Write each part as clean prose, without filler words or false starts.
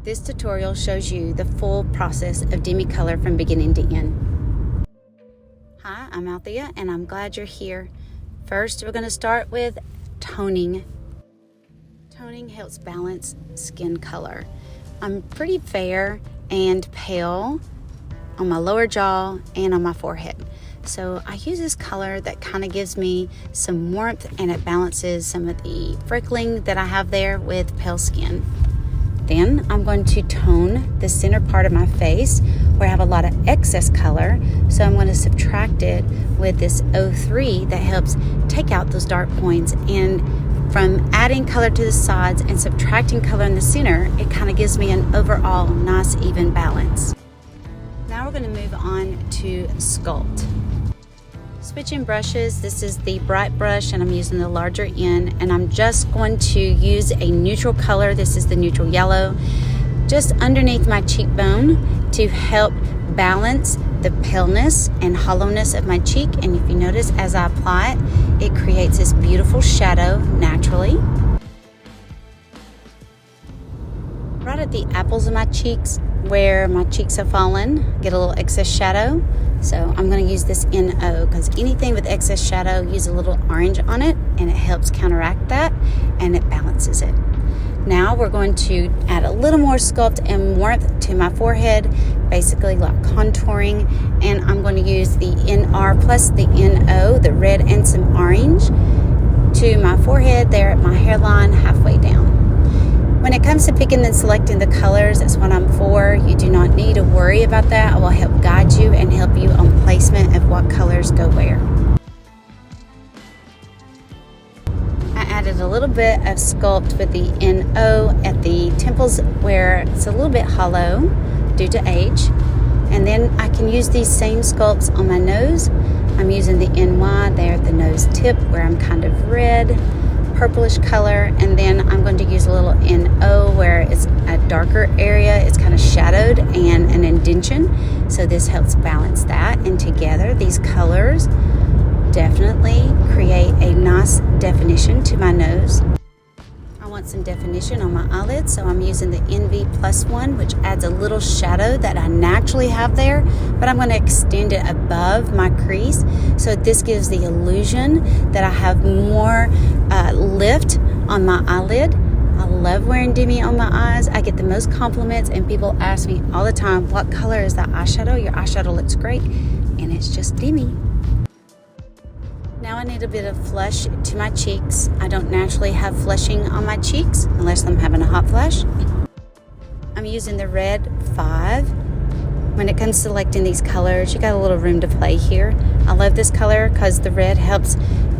This tutorial shows you the full process of Demi Colour from beginning to end. Hi, I'm Althea and I'm glad you're here. First, we're going to start with toning. Toning helps balance skin color. I'm pretty fair and pale on my lower jaw and on my forehead. So I use this color that kind of gives me some warmth and it balances some of the freckling that I have there with pale skin. Then I'm going to tone the center part of my face where I have a lot of excess color. So I'm going to subtract it with this 03 that helps take out those dark points. And from adding color to the sides and subtracting color in the center, it kind of gives me an overall nice even balance. Now we're going to move on to Sculpt. Switching brushes, this is the bright brush and I'm using the larger end, and I'm just going to use a neutral color. This is the neutral yellow, just underneath my cheekbone to help balance the paleness and hollowness of my cheek. And if you notice, as I apply it, it creates this beautiful shadow naturally. Right at the apples of my cheeks, where my cheeks have fallen, get a little excess shadow. So I'm going to use this NO because anything with excess shadow, use a little orange on it and it helps counteract that and it balances it. Now we're going to add a little more sculpt and warmth to my forehead, basically like contouring, and I'm going to use the NR plus the NO, the red and some orange, to my forehead there at my hairline halfway down. When it comes to picking and selecting the colors, that's what I'm for. You do not need to worry about that. I will help guide you and help you on placement of what colors go where. I added a little bit of sculpt with the NO at the temples where it's a little bit hollow due to age. And then I can use these same sculpts on my nose. I'm using the NY there at the nose tip where I'm kind of red, purplish color, and then I'm going to use a little NO where it's a darker area, it's kind of shadowed and an indentation, so this helps balance that. And together these colors definitely create a nice definition to my nose. I want some definition on my eyelids, so I'm using the NV+1, which adds a little shadow that I naturally have there, but I'm going to extend it above my crease, so this gives the illusion that I have more lift on my eyelid. I love wearing Demi on my eyes. I get the most compliments and people ask me all the time, what color is that eyeshadow? Your eyeshadow looks great. And it's just Demi. Now I need a bit of flush to my cheeks. I don't naturally have flushing on my cheeks unless I'm having a hot flash. I'm using the red 5. When it comes to selecting these colors, you got a little room to play here. I love this color because the red helps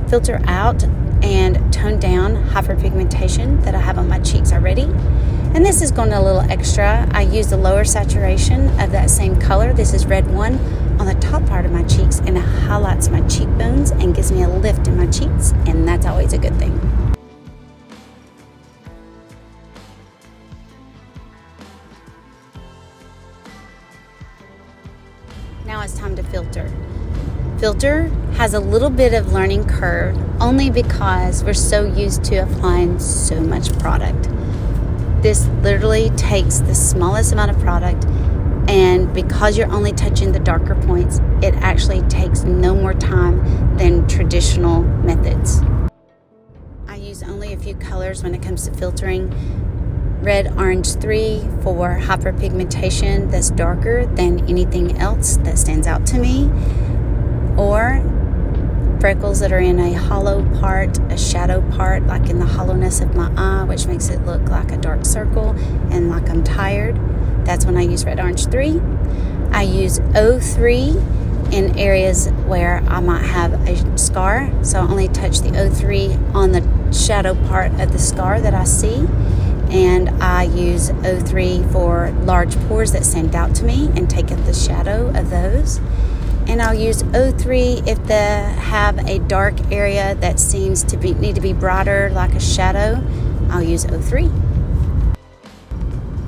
filter out and tone down hyperpigmentation that I have on my cheeks already. And this is going a little extra. I use the lower saturation of that same color. This is red 1 on the top part of my cheeks, and it highlights my cheekbones and gives me a lift in my cheeks, and that's always a good thing. Now it's time to filter. Filter has a little bit of learning curve only because we're so used to applying so much product. This literally takes the smallest amount of product, and because you're only touching the darker points, it actually takes no more time than traditional methods. I use only a few colors when it comes to filtering. Red Orange 3 for hyperpigmentation that's darker than anything else that stands out to me, or freckles that are in a hollow part, a shadow part, like in the hollowness of my eye, which makes it look like a dark circle and like I'm tired. That's when I use Red Orange 3. I use 03 in areas where I might have a scar, so I only touch the 03 on the shadow part of the scar that I see. And I use 03 for large pores that stand out to me and take up the shadow of those. And I'll use 03 if they have a dark area that seems to need to be brighter, like a shadow. I'll use 03.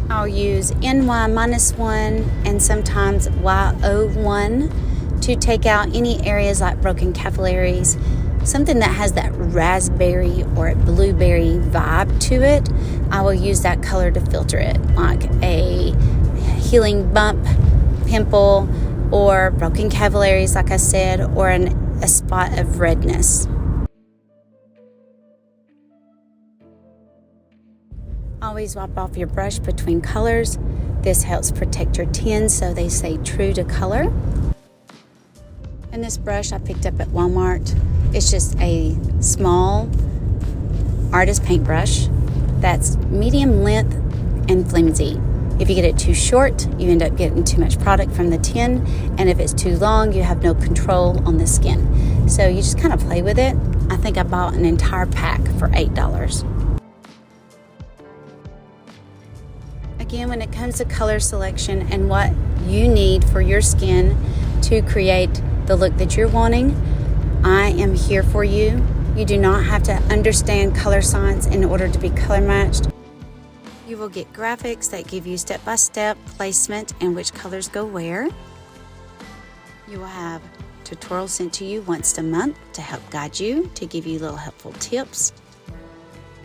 I'll use NY-1 and sometimes YO1 to take out any areas like broken capillaries, something that has that raspberry or blueberry vibe to it, I will use that color to filter it, like a healing bump, pimple, or broken capillaries, like I said, or a spot of redness. Always wipe off your brush between colors. This helps protect your tins so they stay true to color. And this brush I picked up at Walmart. It's just a small artist paintbrush that's medium length and flimsy. If you get it too short, you end up getting too much product from the tin, and if it's too long, you have no control on the skin. So you just kind of play with it. I think I bought an entire pack for $8. Again, when it comes to color selection and what you need for your skin to create the look that you're wanting, I am here for you. You do not have to understand color science in order to be color matched. You will get graphics that give you step-by-step placement and which colors go where. You will have tutorials sent to you once a month to help guide you, to give you little helpful tips.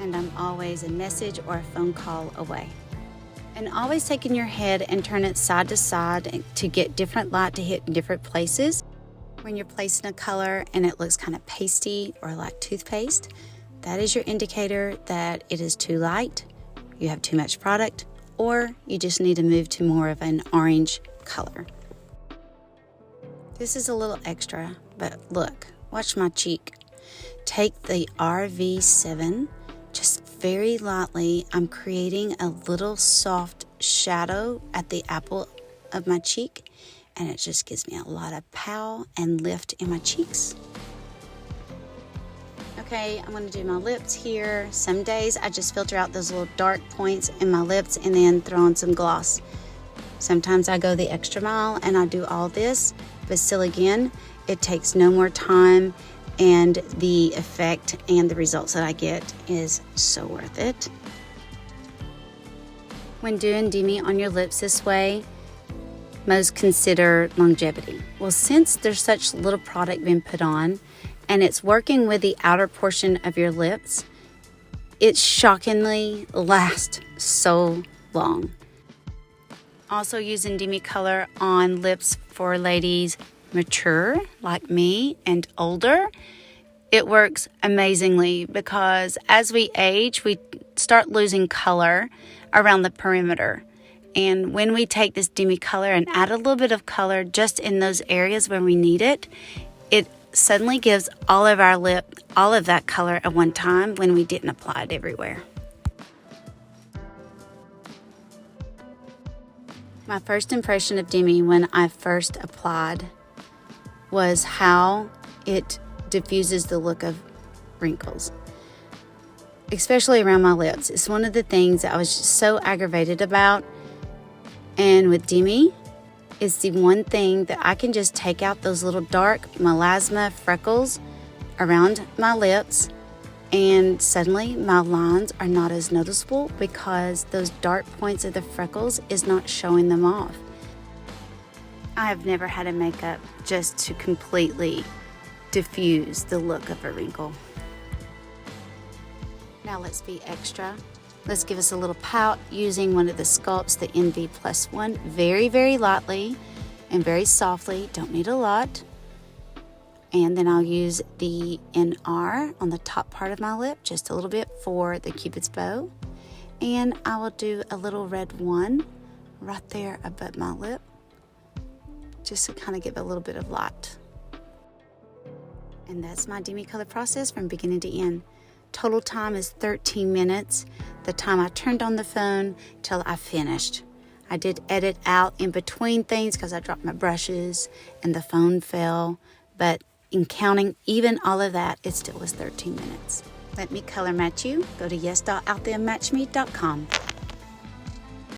And I'm always a message or a phone call away. And always taking your head and turn it side to side to get different light to hit in different places. When you're placing a color and it looks kind of pasty or like toothpaste, that is your indicator that it is too light, you have too much product, or you just need to move to more of an orange color. This is a little extra, but look, watch my cheek. Take the RV7, just very lightly, I'm creating a little soft shadow at the apple of my cheek, and it just gives me a lot of pow and lift in my cheeks. Okay, I'm going to do my lips here. Some days I just filter out those little dark points in my lips and then throw on some gloss. Sometimes I go the extra mile and I do all this, but still again, it takes no more time, and the effect and the results that I get is so worth it. When doing Demi on your lips this way, most consider longevity. Well, since there's such little product being put on and it's working with the outer portion of your lips, it shockingly lasts so long. Also using Demi Colour on lips for ladies mature like me and older, it works amazingly because as we age, we start losing color around the perimeter. And when we take this Demi Colour and add a little bit of color just in those areas where we need it, it suddenly gives all of our lip all of that color at one time when we didn't apply it everywhere. My first impression of Demi when I first applied was how it diffuses the look of wrinkles, especially around my lips. It's one of the things that I was just so aggravated about. And with Demi, it's the one thing that I can just take out those little dark melasma freckles around my lips, and suddenly my lines are not as noticeable because those dark points of the freckles is not showing them off. I have never had a makeup just to completely diffuse the look of a wrinkle. Now let's be extra. Let's give us a little pout using one of the Sculpts, the NV+1, very, very lightly and very softly. Don't need a lot. And then I'll use the NR on the top part of my lip, just a little bit for the Cupid's bow. And I will do a little red one right there above my lip, just to kind of give a little bit of light. And that's my Demi Colour process from beginning to end. Total time is 13 minutes. The time I turned on the phone till I finished. I did edit out in between things because I dropped my brushes and the phone fell. But in counting even all of that, it still was 13 minutes. Let me color match you. Go to yes.outtherematchme.com.